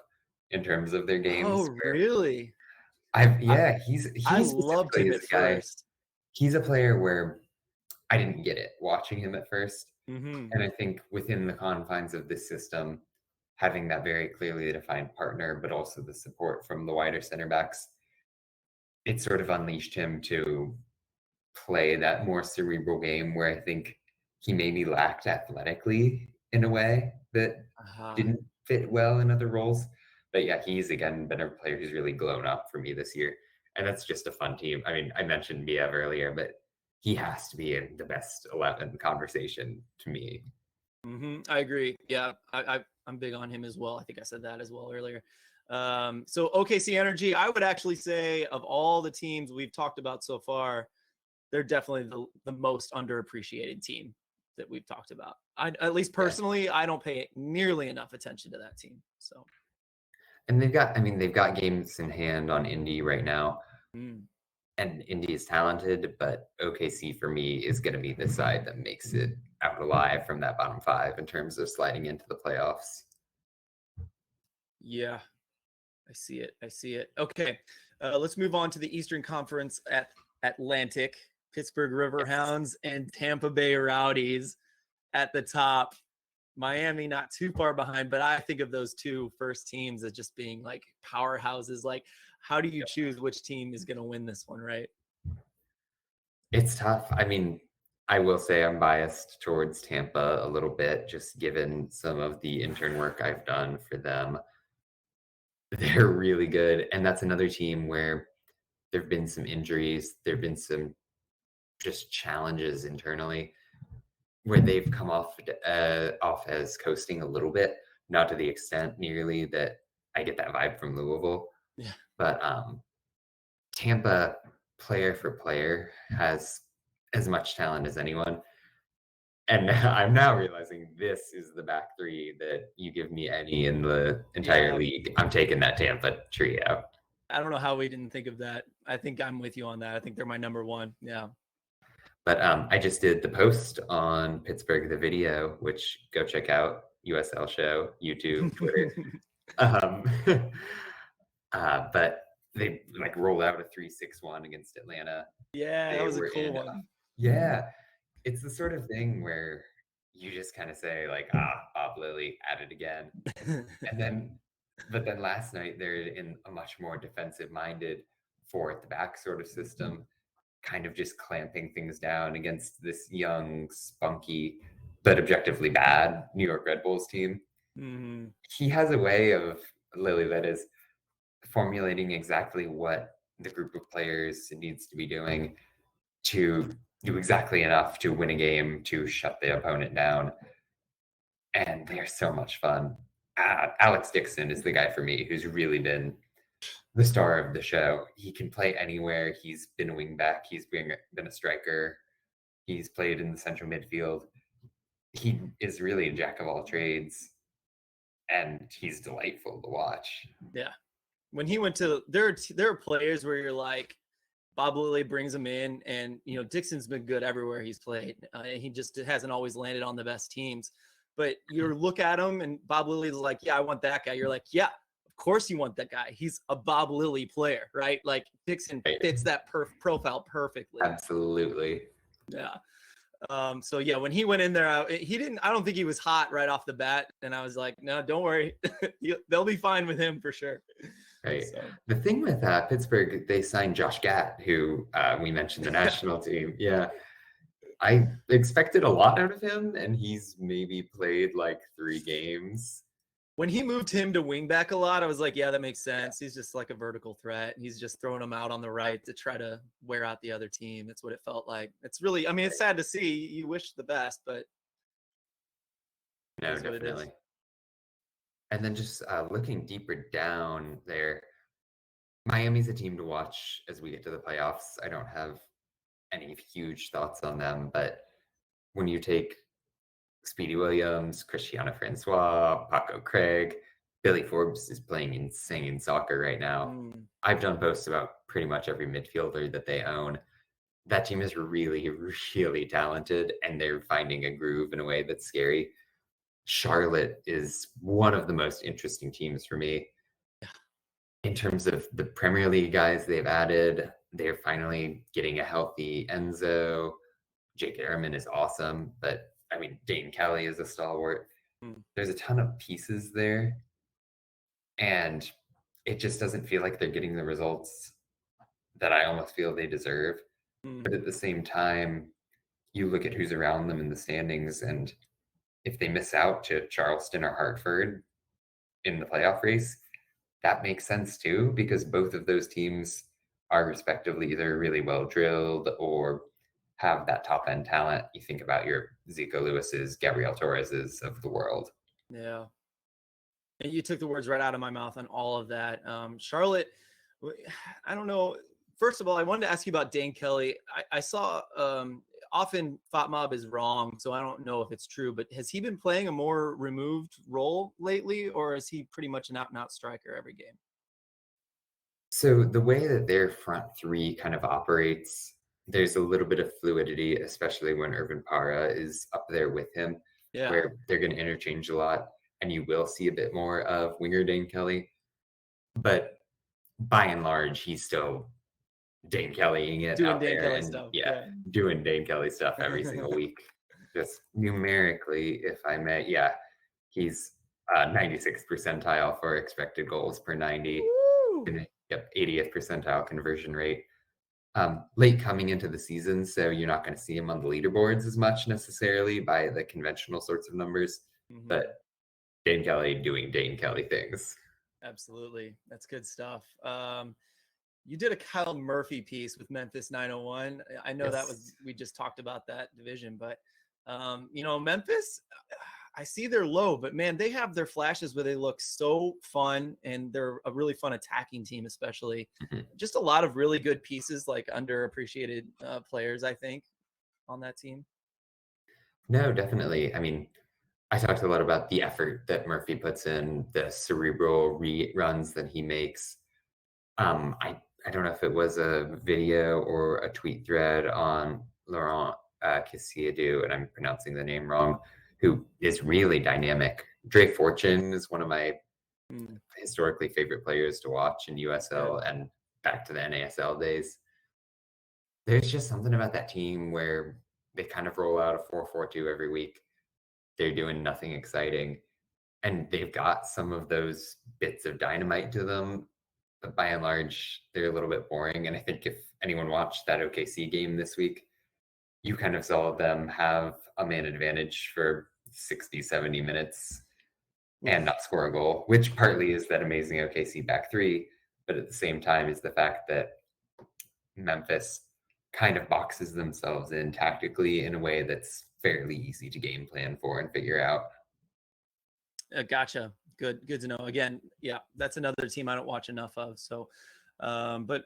in terms of their Oh, games. Where really? I've I yeah, I he loved specifically him is at a guy. first. He's a player where I didn't get it watching him at first. Mhm. And I think within the confines of this system, having that very clearly defined partner, but also the support from the wider center backs, it sort of unleashed him to play that more cerebral game where I think he maybe lacked athletically in a way that Uh-huh. didn't fit well in other roles. But yeah, he's again been a player who's really blown up for me this year. And that's just a fun team. I mean, I mentioned Miev earlier, but he has to be in the best 11 conversation to me. I agree. Yeah, I'm big on him as well. I think I said that as well earlier. So OKC Energy, I would actually say of all the teams we've talked about so far, they're definitely the most underappreciated team that we've talked about. At least Yeah. personally, I don't pay nearly enough attention to that team. So, And they've got games in hand on Indy right now. mm, And Indy is talented, but OKC for me is going to be the side that makes it out alive from that bottom 5 in terms of sliding into the playoffs. yeah, I see it. I see it. Okay, let's move on to the Eastern Conference at Atlantic. Pittsburgh Yes. Riverhounds and Tampa Bay Rowdies at the top. Miami not too far behind, but I think of those two first teams as just being like powerhouses. Like, how do you choose which team is going to win this one, right? It's tough. I mean, I will say I'm biased towards Tampa a little bit, just given some of the intern work I've done for them. They're really good. And that's another team where there have been some injuries, there have been some just challenges internally where they've come off as coasting a little bit, not to the extent nearly that I get that vibe from Louisville, Yeah. but Tampa, player for player, has as much talent as anyone. And I'm now realizing this is the back three that you give me any in the entire Yeah. league. I'm taking that Tampa trio. I don't know how we didn't think of that. I think I'm with you on that. I think they're my number one. Yeah. But I just did the post on Pittsburgh the video, which go check out USL show, YouTube, Twitter. Um, but they like rolled out a 3-6-1 against Atlanta. Yeah, that They was a were cool in, one. yeah, it's the sort of thing where you just kind of say like, Bob Lilly at it again. But then last night they're in a much more defensive minded four at the back sort of system, kind of just clamping things down against this young, spunky, but objectively bad New York Red Bulls team. Mm-hmm. He has a way of, Lilly, that is formulating exactly what the group of players needs to be doing to do exactly enough to win a game, to shut the opponent down. And they're so much fun. Alex Dixon is the guy for me who's really been the star of the show. He can play anywhere. He's been a wing back. He's been a striker. He's played in the central midfield. He is really a jack of all trades, and he's delightful to watch. Yeah. When he went to there are players where you're like, Bob Lilly brings him in, and Dixon's been good everywhere he's played. He just hasn't always landed on the best teams. But you look at him, and Bob Lilly's like, yeah, I want that guy. You're like, yeah, of course you want that guy. He's a Bob Lilly player, right? Like Dixon fits that profile perfectly. Absolutely. Yeah. So yeah, when he went in there, I don't think he was hot right off the bat. And I was like, no, don't worry. They'll be fine with him for sure. Right. So. The thing with Pittsburgh, they signed Josh Gatt, who we mentioned the national team. Yeah. I expected a lot out of him, and he's maybe played like 3 games. When he moved him to wingback a lot, I was like, yeah, that makes sense. He's just like a vertical threat. He's just throwing him out on the right to try to wear out the other team. That's what it felt like. It's really, I mean, it's sad to see. You wish the best, but no, definitely. And then just looking deeper down there, Miami's a team to watch as we get to the playoffs. I don't have any huge thoughts on them, but when you take Speedy Williams, Cristiano Francois, Paco Craig, Billy Forbes is playing insane soccer right now. I've done posts about pretty much every midfielder that they own. That team is really, really talented, and they're finding a groove in a way that's scary. Charlotte is one of the most interesting teams for me. In terms of the Premier League guys they've added, they're finally getting a healthy Enzo. Jake Ehrman is awesome, but I mean, Dane Kelly is a stalwart. There's a ton of pieces there, and it just doesn't feel like they're getting the results that I almost feel they deserve. But at the same time, you look at who's around them in the standings, and if they miss out to Charleston or Hartford in the playoff race, that makes sense too, because both of those teams are respectively either really well drilled or have that top end talent. You think about your Zico Lewis's, Gabriel Torres's of the world. Yeah. And you took the words right out of my mouth on all of that. Charlotte, I don't know. First of all, I wanted to ask you about Dane Kelly. I saw often FOTMob is wrong, so I don't know if it's true, but has he been playing a more removed role lately, or is he pretty much an out-and-out striker every game? So the way that their front three kind of operates, there's a little bit of fluidity, especially when Irvin Para is up there with him, where they're going to interchange a lot, and you will see a bit more of winger Dane Kelly. But by and large, he's still Dane Kellying it doing out Dane there, Kelly and stuff. doing Dane Kelly stuff every single week. Just numerically, if I may, he's 96th percentile for expected goals per 90. And, 80th percentile conversion rate. Late coming into the season, so you're not going to see him on the leaderboards as much necessarily by the conventional sorts of numbers, but Dane Kelly doing Dane Kelly things. Absolutely. That's good stuff. You did a Kyle Murphy piece with Memphis 901. I know that was, we just talked about that division, but Memphis, I see they're low, but man, they have their flashes where they look so fun, and they're a really fun attacking team, especially. Just a lot of really good pieces, like underappreciated players, I think, on that team. No, definitely. I mean, I talked a lot about the effort that Murphy puts in, the cerebral runs that he makes. I don't know if it was a video or a tweet thread on Laurent Kessiedou, and I'm pronouncing the name wrong, who is really dynamic. Dre Fortune is one of my Mm, historically favorite players to watch in good. USL and back to the NASL days. There's just something about that team where they kind of roll out a 4-4-2 every week. They're doing nothing exciting, and they've got some of those bits of dynamite to them, but by and large, they're a little bit boring. And I think if anyone watched that OKC game this week, you kind of saw them have a man advantage for 60, 70 minutes and Oof. not score a goal, which partly is that amazing OKC back three, but at the same time is the fact that Memphis kind of boxes themselves in tactically in a way that's fairly easy to game plan for and figure out. Gotcha. Good to know. Again, yeah, that's another team I don't watch enough of. So, but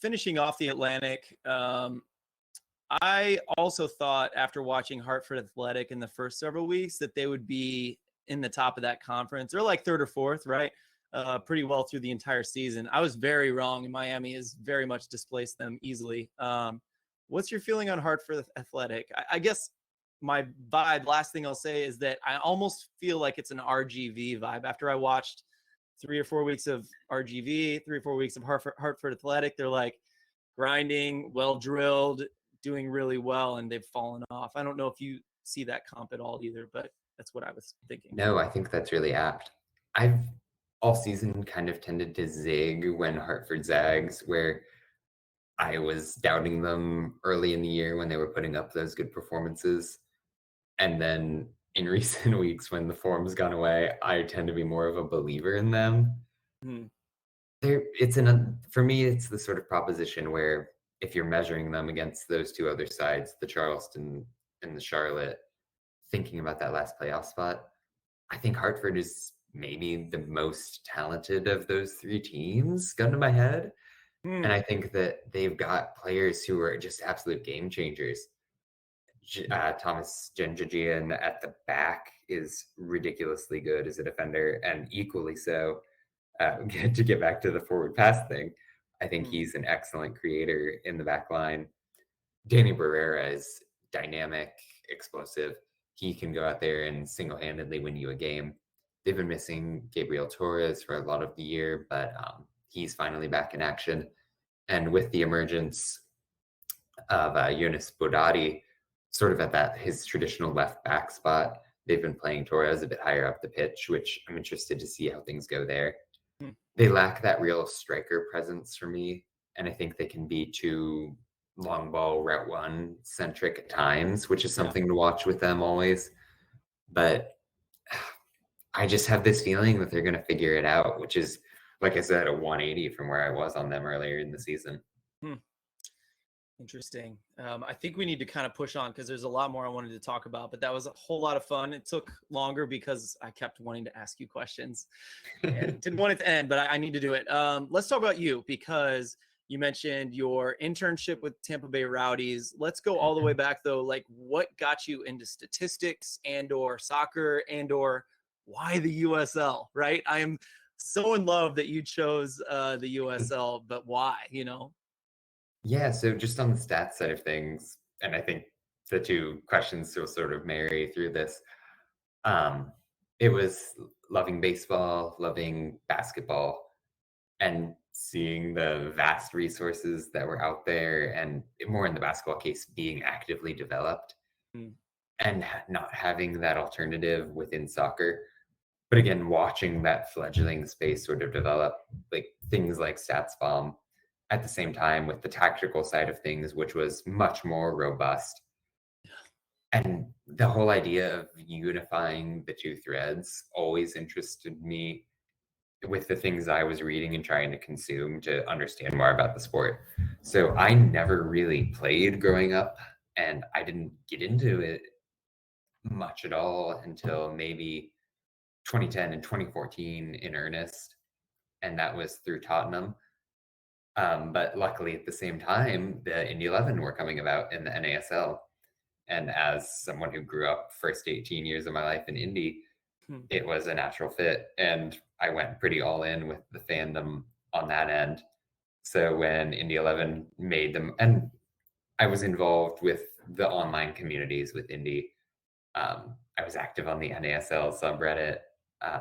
finishing off the Atlantic, I also thought after watching Hartford Athletic in the first several weeks that they would be in the top of that conference. They're like third or fourth, right? Pretty well through the entire season. I was very wrong, and Miami has very much displaced them easily. What's your feeling on Hartford Athletic? I guess my vibe, last thing I'll say, is that I almost feel like it's an RGV vibe. After I watched 3 or 4 weeks of RGV, 3 or 4 weeks of Hartford Athletic, they're like grinding, well drilled, doing really well, and they've fallen off. I don't know if you see that comp at all either, but that's what I was thinking. No, I think that's really apt. I've all season kind of tended to zig when Hartford zags, where I was doubting them early in the year when they were putting up those good performances. And then in recent weeks, when the form's gone away, I tend to be more of a believer in them. Hmm. For me, it's the sort of proposition where if you're measuring them against those two other sides, the Charleston and the Charlotte, thinking about that last playoff spot, I think Hartford is maybe the most talented of those three teams, gun to my head. And Hmm. I think that they've got players who are just absolute game changers. Thomas Genjagian at the back is ridiculously good as a defender, and equally so. To get back to the forward pass thing, I think Hmm. he's an excellent creator in the back line. Danny Barrera is dynamic, explosive. He can go out there and single-handedly win you a game. They've been missing Gabriel Torres for a lot of the year, but he's finally back in action. And with the emergence of Yunus Bodadi, sort of at that his traditional left back spot, they've been playing Torres a bit higher up the pitch, which I'm interested to see how things go there. Hmm. They lack that real striker presence for me, and I think they can be too long ball route one centric at times, which is Yeah. something to watch with them always. But I just have this feeling that they're going to figure it out, which is, like I said, a 180 from where I was on them earlier in the season. Hmm. Interesting. I think we need to kind of push on because there's a lot more I wanted to talk about, but that was a whole lot of fun. It took longer because I kept wanting to ask you questions and didn't want it to end, but I need to do it. Let's talk about you because you mentioned your internship with Tampa Bay Rowdies. Let's go all the way back though. Like, what got you into statistics and/or soccer and/or why the USL? Right? I am so in love that you chose the USL, but why? You know? Yeah, so just on the stats side of things, and I think the two questions will sort of marry through this. Um, it was loving baseball, loving basketball, and seeing the vast resources that were out there, and more in the basketball case, being actively developed, Mm, and not having that alternative within soccer. But again, watching that fledgling space sort of develop, like things like StatsBomb, at the same time with the tactical side of things, which was much more robust. And the whole idea of unifying the two threads always interested me with the things I was reading and trying to consume to understand more about the sport. So I never really played growing up, and I didn't get into it much at all until maybe 2010 and 2014 in earnest, and that was through Tottenham. But luckily, at the same time, the Indy 11 were coming about in the NASL, And as someone who grew up first 18 years of my life in Indy, Hmm. it was a natural fit. And I went pretty all in with the fandom on that end. So when Indy 11 made them, and I was involved with the online communities with Indy. I was active on the NASL subreddit. I'm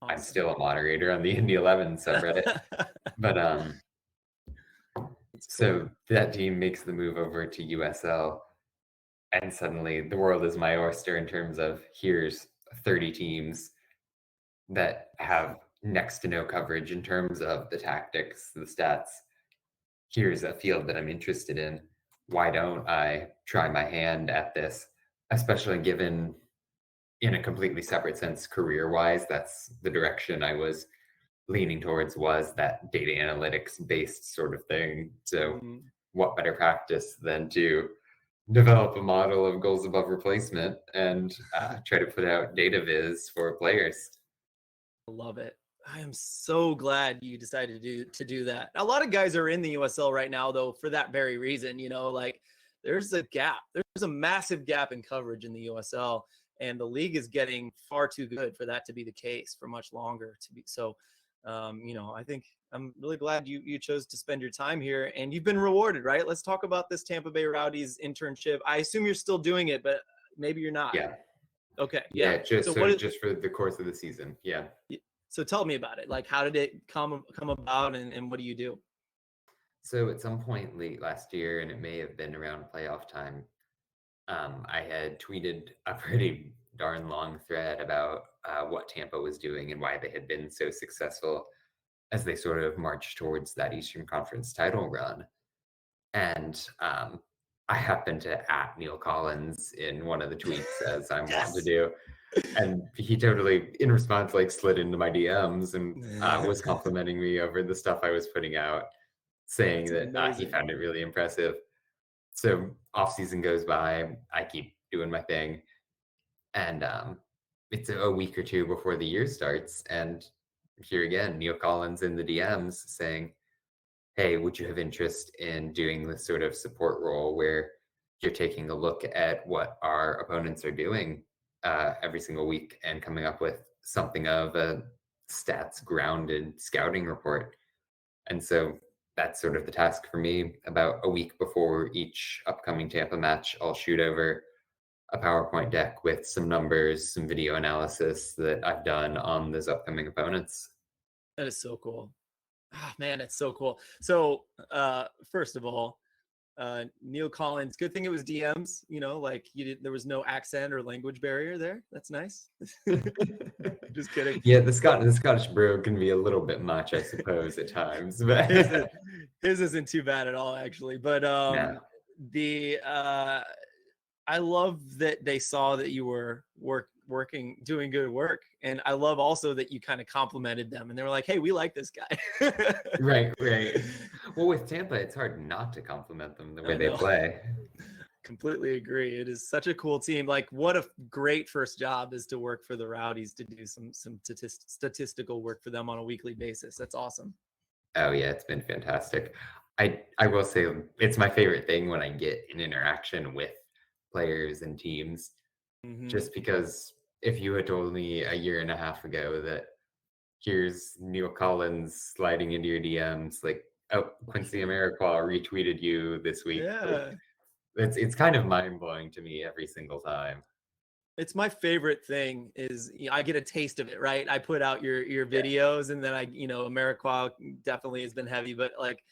Awesome. still a moderator on the Indy 11 subreddit. But It's cool. so that team makes the move over to USL, and suddenly the world is my oyster in terms of here's 30 teams that have next to no coverage in terms of the tactics, the stats. Here's a field that I'm interested in. Why don't I try my hand at this? Especially given, in a completely separate sense, career wise, that's the direction I was leaning towards, was that data analytics based sort of thing. So, Mhm. what better practice than to develop a model of goals above replacement and try to put out data viz for players? I love it. I am so glad you decided to do that. A lot of guys are in the USL right now, though, for that very reason. Like there's a gap. There's a massive gap in coverage in the USL, and the league is getting far too good for that to be the case for much longer. To be so, I think I'm really glad you chose to spend your time here, and you've been rewarded, right? Let's talk about this Tampa Bay Rowdies internship. I assume you're still doing it, but maybe you're not. Yeah, Okay, yeah. yeah, just So so what is just for the course of the season. Yeah. so tell me about it. Like, how did it come about, and what do you do? So at some point late last year, and it may have been around playoff time, I had tweeted a pretty darn long thread about what Tampa was doing and why they had been so successful as they sort of marched towards that Eastern Conference title run. And I happened to at Neil Collins in one of the tweets, as I'm wont to Yes. do. And he totally, in response, like slid into my DMs and was complimenting me over the stuff I was putting out, saying That's that he amazing. found it really impressive. So off season goes by, I keep doing my thing, and it's a week or two before the year starts, and here again, Neil Collins in the DMs saying, "Hey, would you have interest in doing this sort of support role where you're taking a look at what our opponents are doing every single week and coming up with something of a stats grounded scouting report?" And so that's sort of the task for me. About a week before each upcoming Tampa match, I'll shoot over a PowerPoint deck with some numbers, some video analysis that I've done on those upcoming opponents. That is so cool. Ah, man, it's so cool. So, first of all, Neil Collins, good thing it was DMs, like there was no accent or language barrier there. That's nice. Just kidding. Yeah, But the Scottish bro can be a little bit much, I suppose, at times. his is, But his isn't too bad at all, actually. But no, the I love that they saw that you were doing good work. And I love also that you kind of complimented them and they were like, hey, we like this guy. right, right. Well, with Tampa, it's hard not to compliment them the way I they know. play. Completely agree. It is such a cool team. Like, what a great first job is to work for the Rowdies, to do some statistical work for them on a weekly basis. That's awesome. Oh yeah, it's been fantastic. I will say it's my favorite thing when I get an interaction with players and teams, Hmm. just because if you had told me a year and a half ago that here's Neil Collins sliding into your DMs, like, oh, Quincy Amarikwa retweeted you this week, like Yeah. it's kind of mind blowing to me every single time. It's my favorite thing is I get a taste of it, right? I put out your Yeah, videos and then Ameriqua definitely has been heavy, but like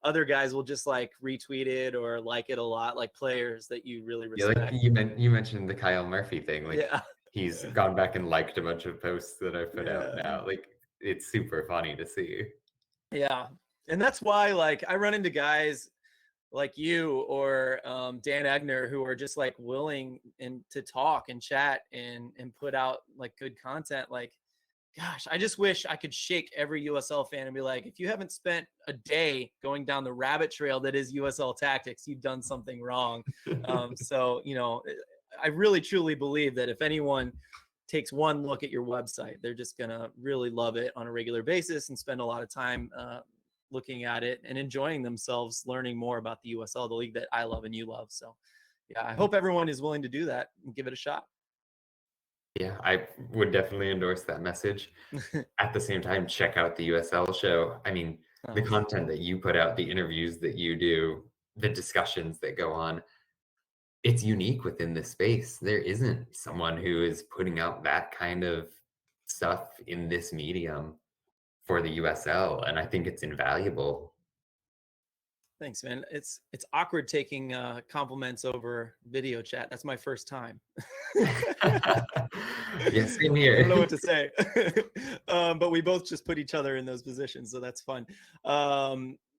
other guys will just like retweet it or like it a lot, like players that you really yeah, like respect. you mentioned the Kyle Murphy thing, like Yeah. he's gone back and liked a bunch of posts that I put out Yeah. now. Like it's super funny to see. Yeah. And that's why like I run into guys like you or Dan Egner who are just like willing and to talk and chat and put out like good content. Like, gosh, I just wish I could shake every USL fan and be like, if you haven't spent a day going down the rabbit trail that is USL tactics, you've done something wrong. So, I really truly believe that if anyone takes one look at your website, they're just going to really love it on a regular basis and spend a lot of time looking at it and enjoying themselves, learning more about the USL, the league that I love and you love. So, Yeah, I hope everyone is willing to do that and give it a shot. Yeah, I would definitely endorse that message. At the same time, check out the USL show. I mean, the Oh, content that you put out, the interviews that you do, the discussions that go on, it's unique within this space. There isn't someone who is putting out that kind of stuff in this medium for the USL, and I think it's invaluable. thanks, man. It's awkward taking compliments over video chat. That's my first time. Yeah, same I don't know here. what to say. But we both just put each other in those positions, so that's fun.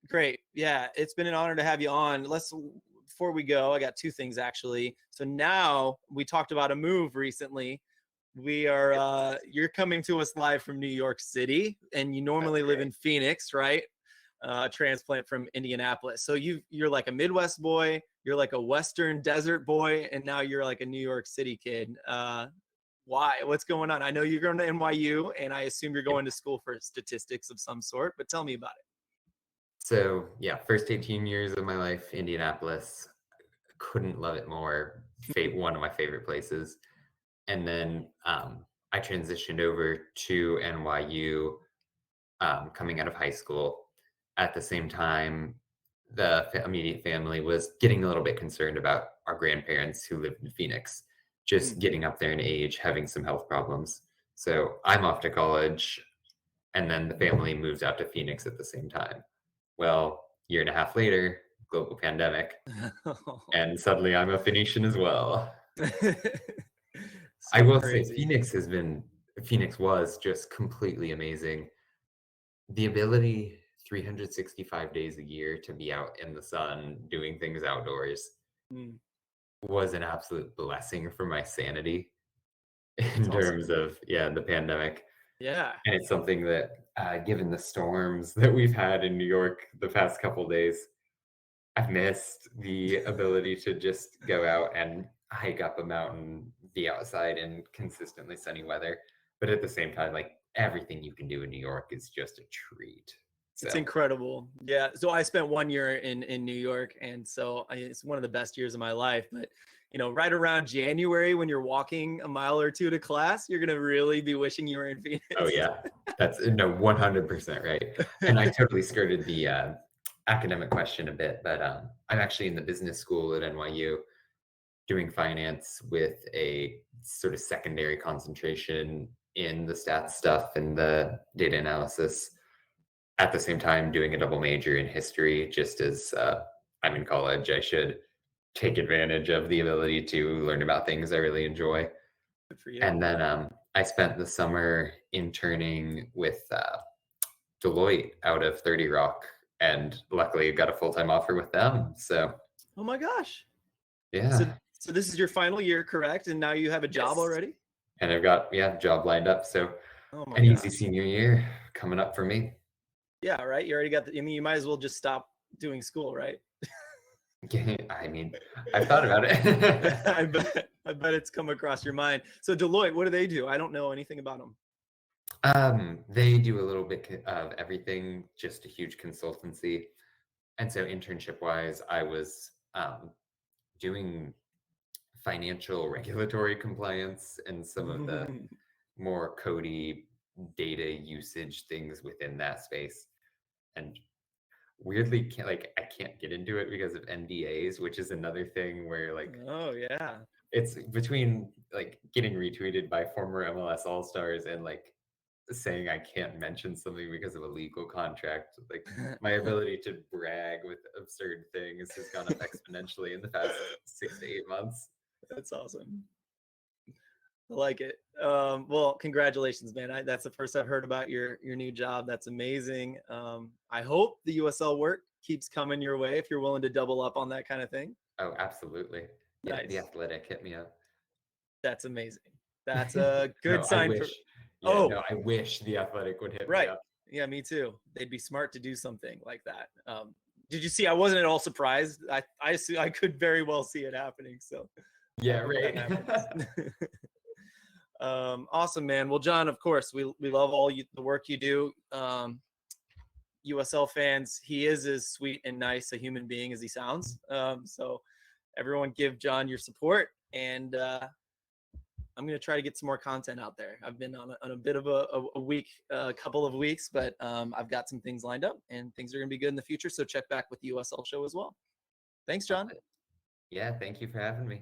Great. Yeah, it's been an honor to have you on. Before we go, I got two things actually. So now we talked about a move recently. We are you're coming to us live from New York City, and you normally That's live right. in Phoenix, right? Transplant from Indianapolis. So you're like a Midwest boy, you're like a Western desert boy, and now you're like a New York City kid. Why? What's going on? I know you're going to NYU, and I assume you're Yeah. going to school for statistics of some sort, but tell me about it. So, yeah, first 18 years of my life, Indianapolis. Couldn't love it more. One of my favorite places. And then I transitioned over to NYU coming out of high school. At the same time, the immediate family was getting a little bit concerned about our grandparents who lived in Phoenix, Hmm. just getting up there in age, having some health problems. So I'm off to college, and then the family moves out to Phoenix at the same time. Well, year and a half later, global pandemic, and suddenly I'm a Phoenician as well. I So will say crazy. Phoenix was just completely amazing. The ability 365 days a year to be out in the sun doing things outdoors Mm, was an absolute blessing for my sanity that's in terms awesome. of, yeah, the pandemic. Yeah. And it's something that, given the storms that we've had in New York the past couple days, I've missed the ability to just go out and hike up a mountain, be outside in consistently sunny weather. But at the same time, like everything you can do in New York is just a treat. It's So, incredible. Yeah. So I spent 1 year in New York, and so it's one of the best years of my life. But right around January, when you're walking a mile or two to class, you're gonna really be wishing you were in oh Phoenix. yeah, that's no 100% right. And I totally skirted the academic question a bit, but I'm actually in the business school at NYU doing finance with a sort of secondary concentration in the stats stuff and the data analysis. At the same time, doing a double major in history, just as I'm in college, I should take advantage of the ability to learn about things I really enjoy. Good for you. And then I spent the summer interning with Deloitte out of 30 Rock, and luckily got a full time offer with them. So Oh my gosh. So yeah, so this is your final year, correct? And now you have a job yes, already? and I've got job lined up. So Oh my an easy gosh. senior year coming up for me. Yeah, right. You already got I mean, you might as well just stop doing school, right? I mean, I've thought about it. I bet it's come across your mind. So Deloitte, what do they do? I don't know anything about them. They do a little bit of everything, just a huge consultancy. And so internship wise, I was doing financial regulatory compliance and some of the more codey data usage things within that space. And weirdly, I can't get into it because of NDAs, which is another thing where like Oh yeah. it's between like getting retweeted by former MLS All Stars and like saying I can't mention something because of a legal contract. Like my ability to brag with absurd things has gone up exponentially in the past 6 to 8 months. That's awesome. I like it. Well, congratulations, man. That's the first I've heard about your new job. That's amazing. I hope the USL work keeps coming your way if you're willing to double up on that kind of thing. Oh, absolutely. Yeah, the Nice. Athletic hit me up. That's amazing. That's a good No, I sign for. wish. Yeah, Oh, no, I wish the Athletic would hit me right. up. Yeah, me too. They'd be smart to do something like that. Did you see? I wasn't at all surprised. I could very well see it happening. So I Yeah, hope that right. happens. Awesome, man. Well, John, of course, we love the work you do. USL fans, he is as sweet and nice a human being as he sounds. So everyone give John your support, and I'm going to try to get some more content out there. I've been on a bit of a week, couple of weeks, but I've got some things lined up, and things are going to be good in the future. So check back with the USL show as well. Thanks, John. Yeah, thank you for having me.